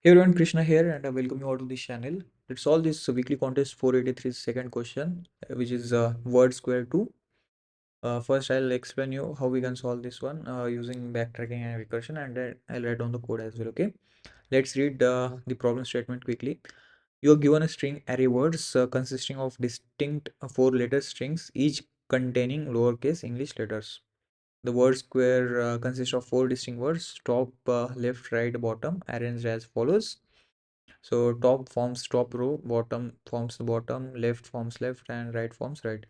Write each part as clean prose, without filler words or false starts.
Hey everyone, Krishna here, and I welcome you all to this channel. Let's solve this weekly contest 483 second question, which is word square 2. First, I'll explain you how we can solve this one using backtracking and recursion, and then I'll write down the code as well. Okay, let's read the problem statement quickly. You are given a string array words consisting of distinct four-letter strings, each containing lowercase English letters. The word square consists of four distinct words: top, left, right, bottom, arranged as follows. So top forms top row, bottom forms the bottom, left forms left, and right forms right.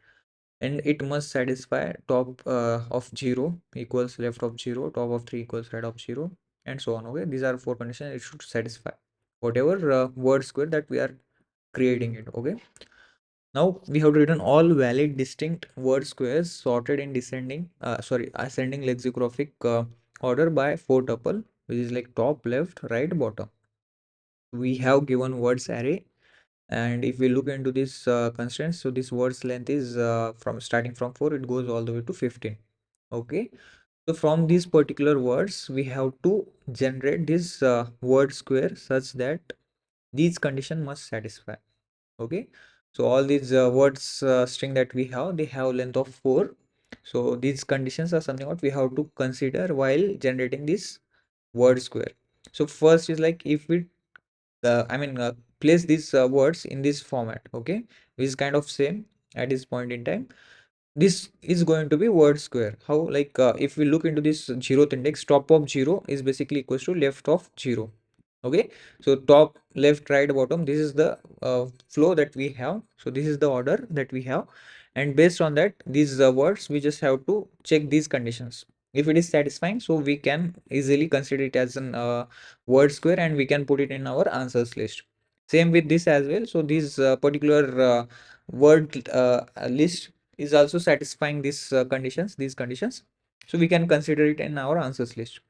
And it must satisfy top of 0 equals left of 0, top of 3 equals right of 0, and so on. Okay, these are four conditions it should satisfy whatever word square that we are creating it. Okay, now we have written all valid distinct word squares sorted in ascending lexicographic order by four tuple, which is like top, left, right, bottom. We have given words array, and if we look into this constraints, so this words length is from starting from 4, it goes all the way to 15. Okay, so from these particular words we have to generate this word square such that these condition must satisfy. Okay, so all these words string that we have, they have length of 4. So these conditions are something what we have to consider while generating this word square. So first is like, if we place these words in this format, okay, which is kind of same at this point in time. This is going to be word square. How? Like if we look into this zeroth index, top of 0 is basically equals to left of 0. Okay, so top, left, right, bottom, this is the flow that we have. So this is the order that we have, and based on that, these words, we just have to check these conditions. If it is satisfying, so we can easily consider it as an word square, and we can put it in our answers list. Same with this as well. So this particular word list is also satisfying these conditions, so we can consider it in our answers list.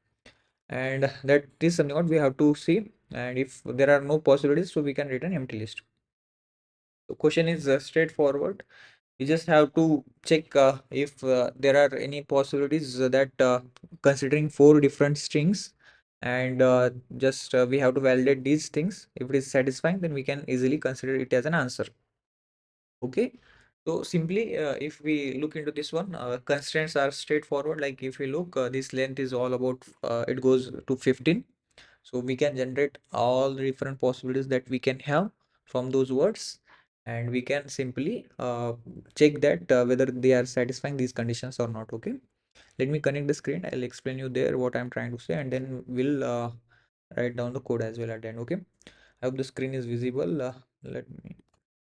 And that is something what we have to see, and if there are no possibilities, so we can write an empty list. The question is straightforward. You just have to check if there are any possibilities that considering four different strings, and just we have to validate these things. If it is satisfying, then we can easily consider it as an answer. Okay, so simply if we look into this one, constraints are straightforward. Like if we look, this length is all about it goes to 15. So we can generate all the different possibilities that we can have from those words, and we can simply check that whether they are satisfying these conditions or not. Okay, let me connect the screen. I'll explain you there what I'm trying to say, and then we'll write down the code as well at the end. Okay, I hope the screen is visible. Let me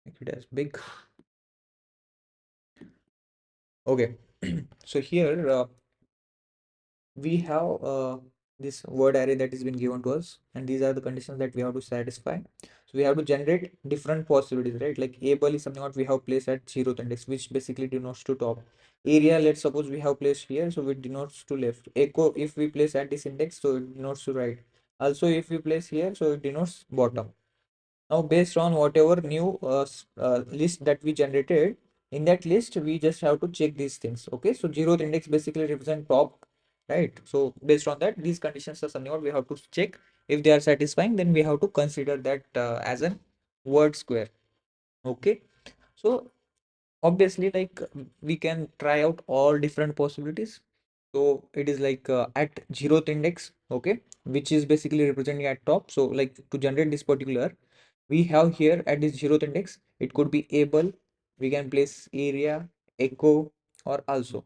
make it as big. Okay, so here we have this word array that has been given to us, and these are the conditions that we have to satisfy. So we have to generate different possibilities, right? Like able is something what we have placed at 0th index, which basically denotes to top. Area, let's suppose we have placed here, so it denotes to left. Echo, if we place at this index, so it denotes to right. Also, if we place here, so it denotes bottom. Now, based on whatever new list that we generated, in that list, we just have to check these things. Okay, so 0th index basically represent top, right? So based on that, these conditions are something what we have to check. If they are satisfying, then we have to consider that as a word square. Okay, so obviously, like we can try out all different possibilities. So it is like at 0th index, okay, which is basically representing at top. So like to generate this particular, we have here at this 0th index, it could be able, we can place area, echo, or also.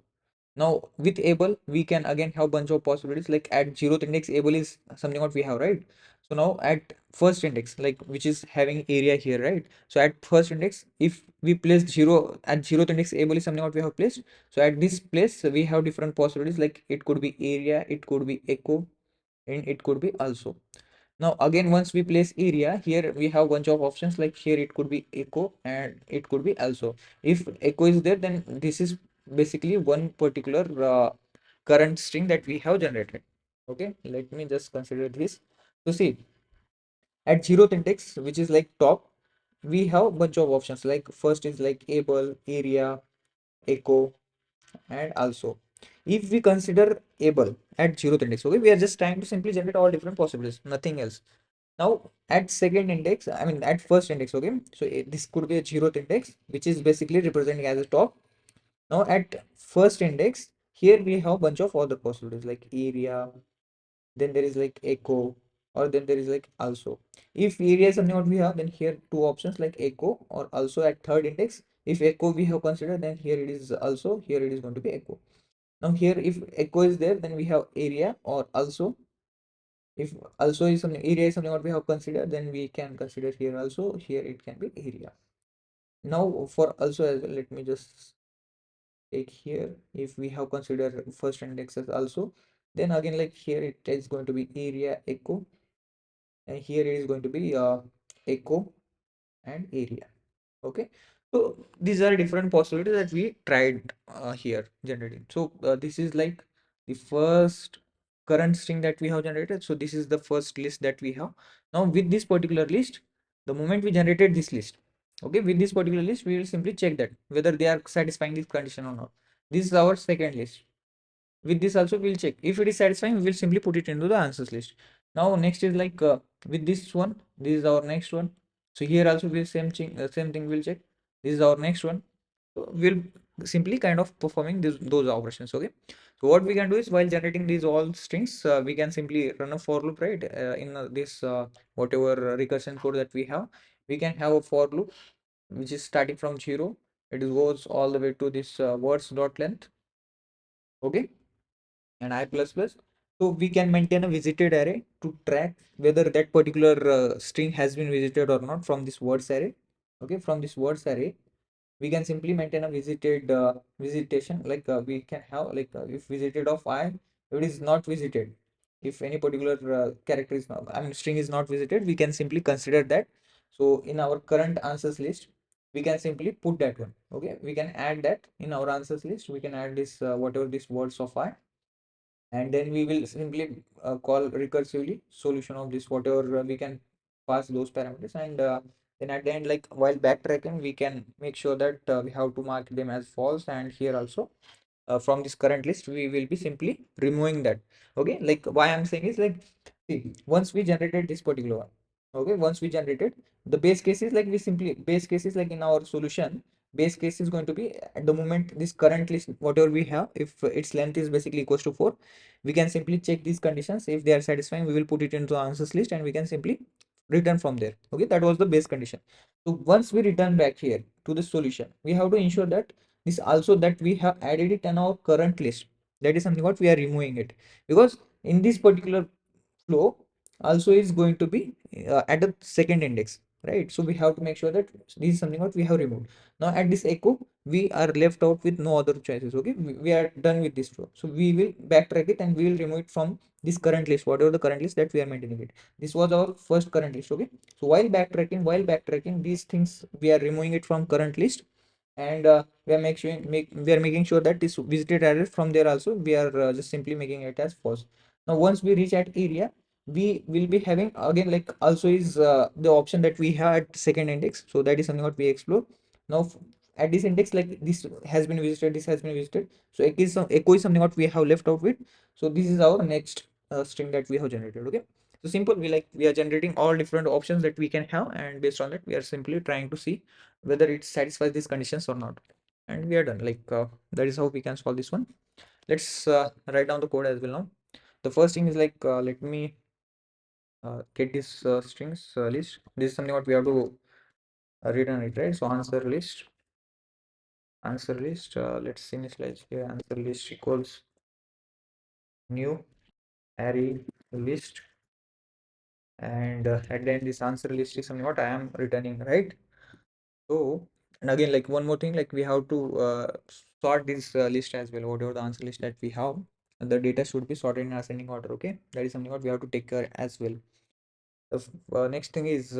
Now with able, we can again have bunch of possibilities. Like at 0th index, able is something what we have, right? So now at first index, like which is having area here, right? So at first index, if we place 0 at 0th index, able is something what we have placed. So at this place, we have different possibilities. Like it could be area, it could be echo, and it could be also. Now again, once we place area here, we have bunch of options. Like here it could be echo and it could be also. If echo is there, then this is basically one particular current string that we have generated. Okay, let me just consider this. So see, at 0th index, which is like top, we have bunch of options. Like first is like able, area, echo, and also. If we consider able at 0th index, okay, we are just trying to simply generate all different possibilities, nothing else. Now at second index, I mean at first index, okay, so this could be a zeroth index, which is basically representing as a top. Now at first index, here we have bunch of other possibilities like area, then there is like echo, or then there is like also. If area is something what we have, then here two options like echo or also at third index. If echo we have considered, then here it is also, here it is going to be echo. Now here if echo is there, then we have area or also. If also is something, area is something what we have considered, then we can consider here also, here it can be area. Now for also as well, let me just take here, if we have considered first index as also, then again like here it is going to be area echo, and here it is going to be echo and area. Okay, so these are different possibilities that we tried here generating. So this is like the first current string that we have generated. So this is the first list that we have. Now with this particular list, the moment we generated this list, okay, with this particular list we will simply check that whether they are satisfying this condition or not. This is our second list. With this also we'll check if it is satisfying, we will simply put it into the answers list. Now next is like with this one, this is our next one. So here also we same thing we'll check. This is our next one. So we'll simply kind of performing those operations. Okay, so what we can do is while generating these all strings, we can simply run a for loop, right? In this whatever recursion code that we have, we can have a for loop which is starting from 0. It goes all the way to this words dot length. Okay, and I plus plus. So we can maintain a visited array to track whether that particular string has been visited or not from this words array. Okay, from this words array, we can simply maintain a visited visitation, like we can have like if visited of I, if it is not visited, if any particular character is not, I mean string is not visited, we can simply consider that. So in our current answers list, we can simply put that one. Okay, we can add that in our answers list. We can add this whatever this words of I, and then we will simply call recursively solution of this whatever we can pass those parameters, and then at the end, like while backtracking, we can make sure that we have to mark them as false, and here also from this current list we will be simply removing that. Okay, like why I'm saying is like, see, once we generated this particular one, okay, once we generated, the base case is like we simply, base case is like in our solution, base case is going to be at the moment this current list whatever we have, if its length is basically equals to 4, we can simply check these conditions. If they are satisfying, we will put it into the answers list and we can simply return from there. Okay, that was the base condition. So once we return back here to the solution, we have to ensure that this also that we have added it in our current list. That is something what we are removing it, because in this particular flow also is going to be at the second index, right? So we have to make sure that this is something what we have removed. Now at this echo, we are left out with no other choices. Okay, we are done with this flow, so we will backtrack it and we will remove it from this current list, whatever the current list that we are maintaining it. This was our first current list. Okay, so while backtracking these things, we are removing it from current list, and we are making sure that this visited array from there also we are just simply making it as false. Now once we reach at area, we will be having again like also is the option that we have at second index. So that is something what we explore. Now at this index, like this has been visited, this has been visited, so echo is something what we have left out with. So this is our next string that we have generated. Okay, so simple, we are generating all different options that we can have, and based on that we are simply trying to see whether it satisfies these conditions or not, and we are done. That is how we can solve this one. Let's write down the code as well. Now the first thing is like let me get this strings list. This is something what we have to return it, right? So answer list, let's initialize here. Answer list equals new array list, and at the end this answer list is something what I am returning, right? So, and again, like one more thing, like we have to sort this list as well. Whatever the answer list that we have, the data should be sorted in ascending order. Okay, that is something what we have to take care as well. The next thing is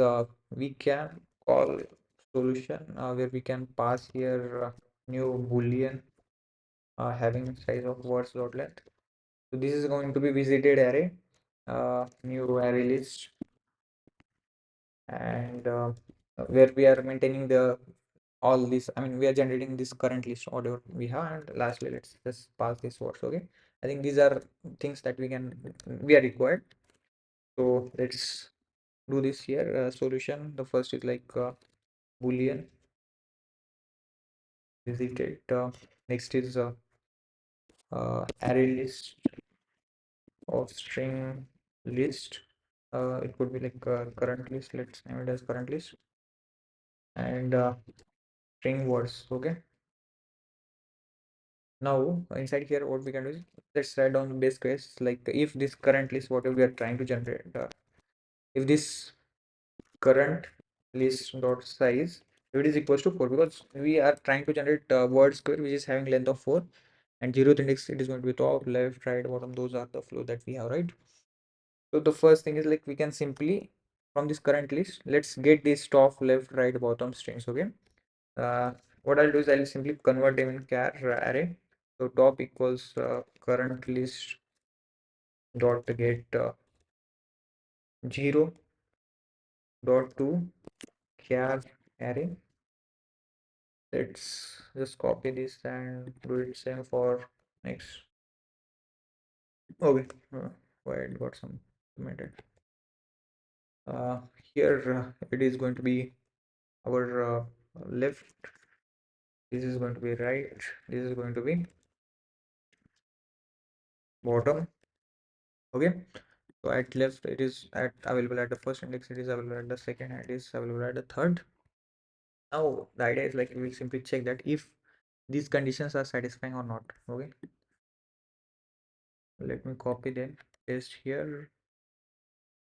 we can call solution where we can pass here new boolean having size of words dot length. So this is going to be visited array, new array list, and where we are maintaining the all this, I mean we are generating this current list whatever we have, and lastly let's just pass this words. Okay, I think these are things that we are required. So let's do this here. Solution, the first is like boolean visited. Next is array list of string list. It could be like current list. Let's name it as current list, and string words. Okay. Now inside here, what we can do is let's write down the base case. Like if this current list, whatever we are trying to generate, if this current list dot size, if it is equals to 4, because we are trying to generate word square which is having length of 4, and zeroth index it is going to be top, left, right, bottom. Those are the flow that we have, right? So the first thing is like we can simply from this current list, let's get this top, left, right, bottom strings. Okay. Uh, what I'll do is I'll simply convert them in char array. So top equals current list dot get 0 dot to char array. Let's just copy this and do it same for next. Okay. Why it got some commented. Uh, Here it is going to be our left. This is going to be right. This is going to be bottom. Okay. So at left it is at available at the first index. It is available at the second. And it is available at the third. Now the idea is like we will simply check that if these conditions are satisfying or not. Okay. Let me copy them. Paste here,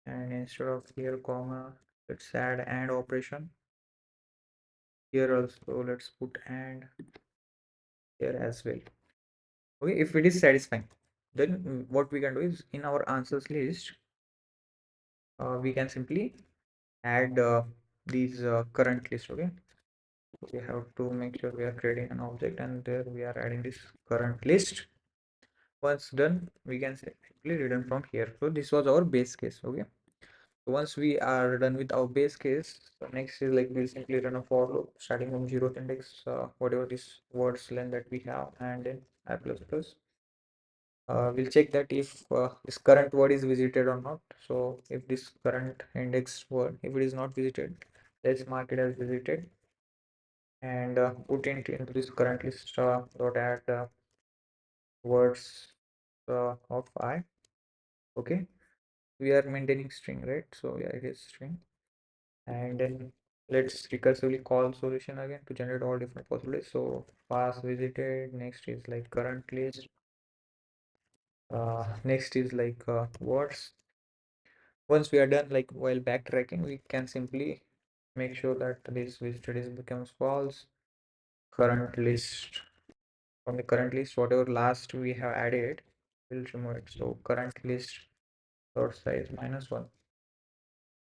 and instead of here comma, let's add and operation. Here also let's put and here as well. Okay, if it is satisfying, then what we can do is in our answers list, we can simply add these current list. Okay, we have to make sure we are creating an object, and there we are adding this current list. Once done, we can simply return from here. So this was our base case. Okay, so once we are done with our base case, so next is like we'll simply run a for loop starting from 0th index, whatever this words length that we have, and then I plus plus. We'll check that if this current word is visited or not. So if this current index word, if it is not visited, let's mark it as visited, and put it into this current list dot add words of I. Okay, we are maintaining string, right? So yeah, it is string, and then let's recursively call solution again to generate all different possibilities. So pass visited, next is like current list, next is like words. Once we are done, like while backtracking, we can simply make sure that this visited is becomes false. Current list, from the current list, whatever last we have added, we'll remove it. So current list dot size -1,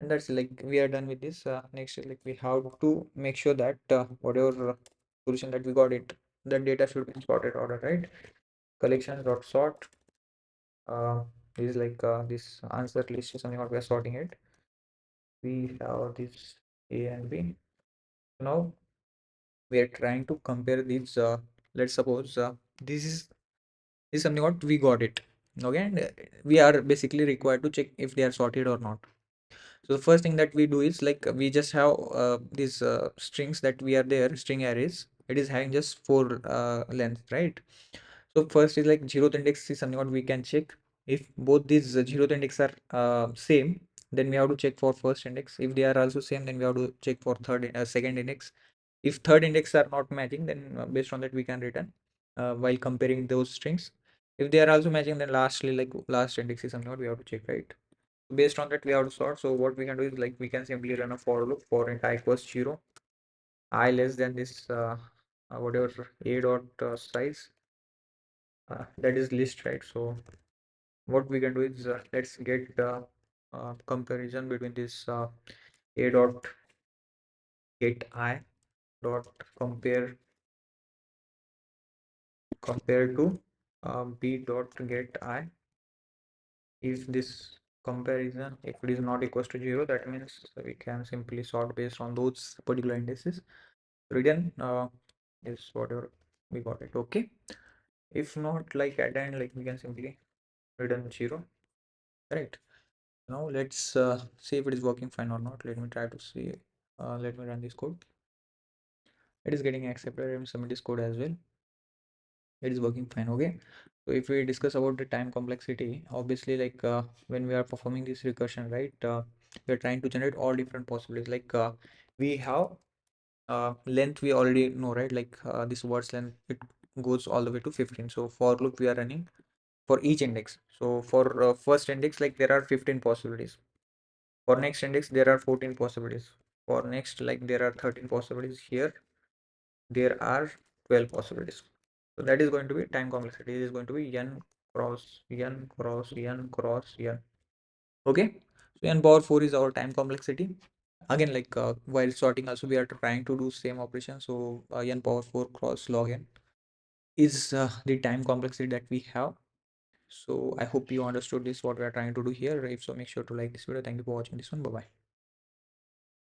and that's like we are done with this. Next is like we have to make sure that whatever solution that we got it, the data should be in sorted order, right? Collection dot sort. This is like this answer list is something what we are sorting it. We have this A and B. Now we are trying to compare these. Let's suppose this is something what we got it. Okay, and we are basically required to check if they are sorted or not. So the first thing that we do is like we just have these strings that we are there, string arrays. It is having just 4 length, right? So first is like 0th index is something what we can check. If both these 0th index are same, then we have to check for first index. If they are also same, then we have to check for second index. If third index are not matching, then based on that we can return while comparing those strings. If they are also matching, then lastly like last index is something what we have to check, right? Based on that we have to sort. So what we can do is like we can simply run a for loop for int I equals 0, I less than this whatever a dot size, that is list, right? So what we can do is let's get comparison between this a dot get I dot compare to b dot get I. If this comparison, if it is not equals to 0, that means we can simply sort based on those particular indices. Return is whatever we got it. Okay, if not, like at the end, like we can simply return 0, right? Now let's see if it is working fine or not. Let me try to see. Let me run this code. It is getting accepted. Let me submit this code as well. It is working fine. Okay. So if we discuss about the time complexity, obviously like when we are performing this recursion, right? We are trying to generate all different possibilities. Like we have length we already know, right? Like this words length, it goes all the way to 15. So for loop we are running for each index. So for first index, like there are 15 possibilities. For next index there are 14 possibilities. For next, like there are 13 possibilities. Here there are 12 possibilities. So that is going to be time complexity. It is going to be n cross n cross n cross n. Okay, so n power 4 is our time complexity. Again, like while sorting also we are trying to do same operation. So n power 4 cross log n is the time complexity that we have. So I hope you understood this what we are trying to do here. If so, make sure to like this video. Thank you for watching this one. Bye bye.